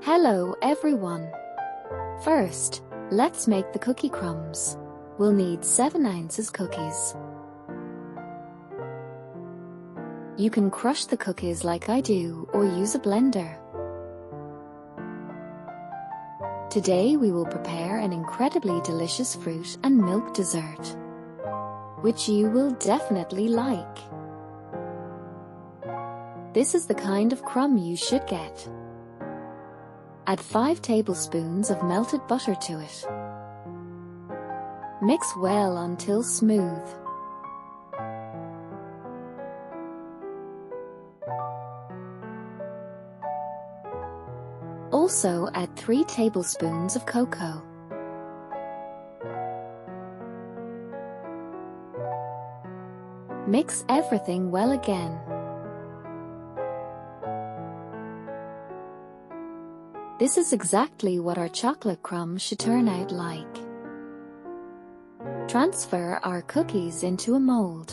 Hello everyone. First, let's make the cookie crumbs. We'll need 7 ounces cookies. You can crush the cookies like I do or use a blender. Today we will prepare an incredibly delicious fruit and milk dessert, which you will definitely like. This is the kind of crumb you should get. Add 5 tablespoons of melted butter to it. Mix well until smooth. Also add 3 tablespoons of cocoa. Mix everything well again. This is exactly what our chocolate crumb should turn out like. Transfer our cookies into a mold.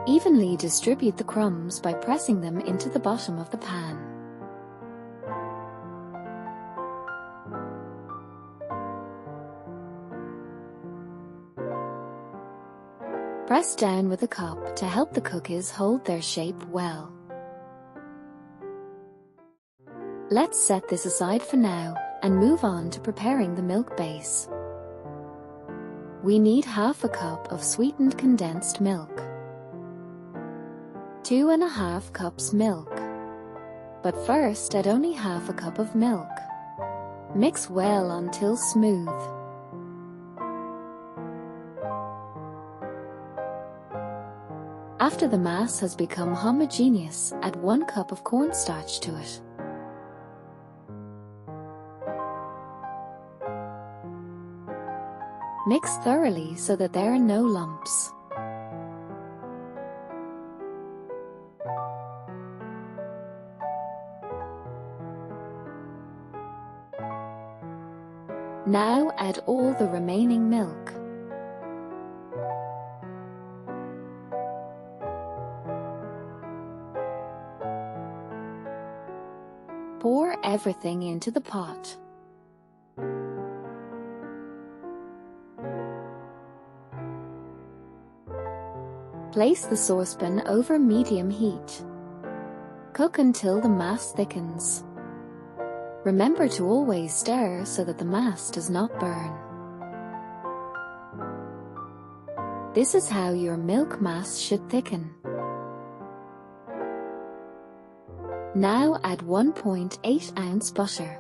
Evenly distribute the crumbs by pressing them into the bottom of the pan. Press down with a cup to help the cookies hold their shape well. Let's set this aside for now and move on to preparing the milk base. We need half a cup of sweetened condensed milk. 2½ cups milk. But first add only half a cup of milk. Mix well until smooth. After the mass has become homogeneous, add 1 cup of cornstarch to it. Mix thoroughly so that there are no lumps. Now add all the remaining milk. Pour everything into the pot. Place the saucepan over medium heat. Cook until the mass thickens. Remember to always stir so that the mass does not burn. This is how your milk mass should thicken. Now add 1.8 ounce butter.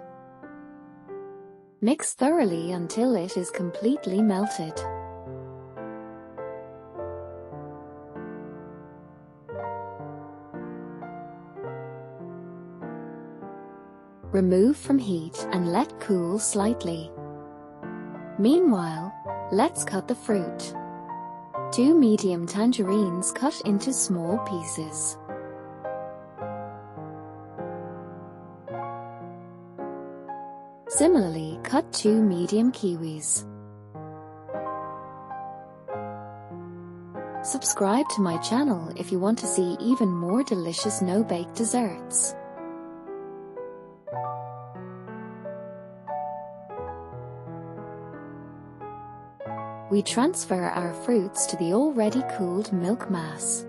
Mix thoroughly until it is completely melted. Remove from heat and let cool slightly. Meanwhile, let's cut the fruit. 2 medium tangerines cut into small pieces. Similarly, cut 2 medium kiwis. Subscribe to my channel if you want to see even more delicious no-bake desserts. We transfer our fruits to the already cooled milk mass.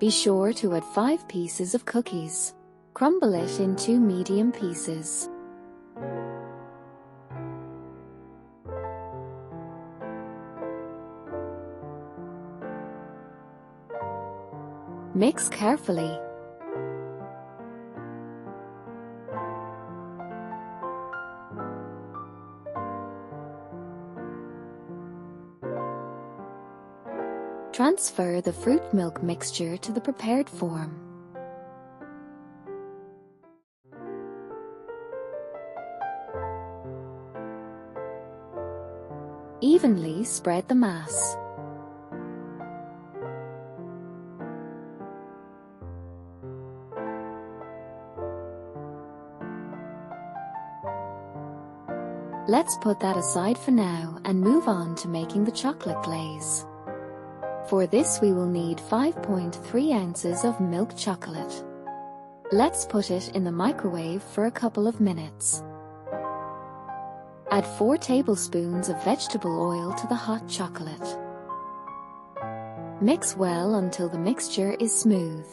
Be sure to add 5 pieces of cookies. Crumble it into medium pieces. Mix carefully. Transfer the fruit milk mixture to the prepared form. Evenly spread the mass. Let's put that aside for now and move on to making the chocolate glaze. For this we will need 5.3 ounces of milk chocolate. Let's put it in the microwave for a couple of minutes. Add 4 tablespoons of vegetable oil to the hot chocolate. Mix well until the mixture is smooth.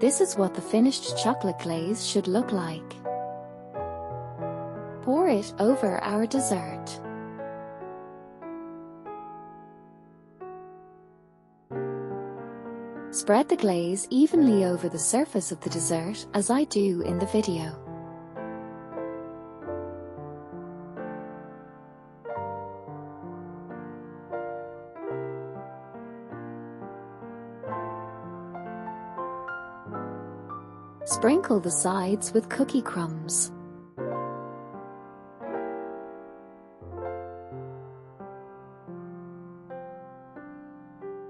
This is what the finished chocolate glaze should look like. Pour it over our dessert. Spread the glaze evenly over the surface of the dessert as I do in the video. Sprinkle the sides with cookie crumbs.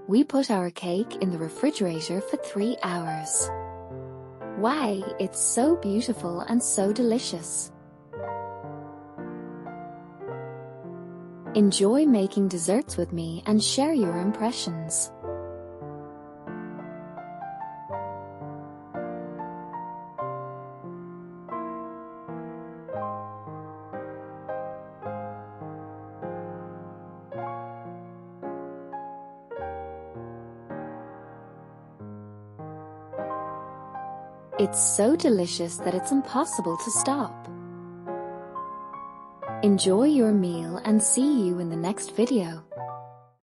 We put our cake in the refrigerator for 3 hours. Wow, it's so beautiful and so delicious. Enjoy making desserts with me and share your impressions. It's so delicious that it's impossible to stop. Enjoy your meal and see you in the next video.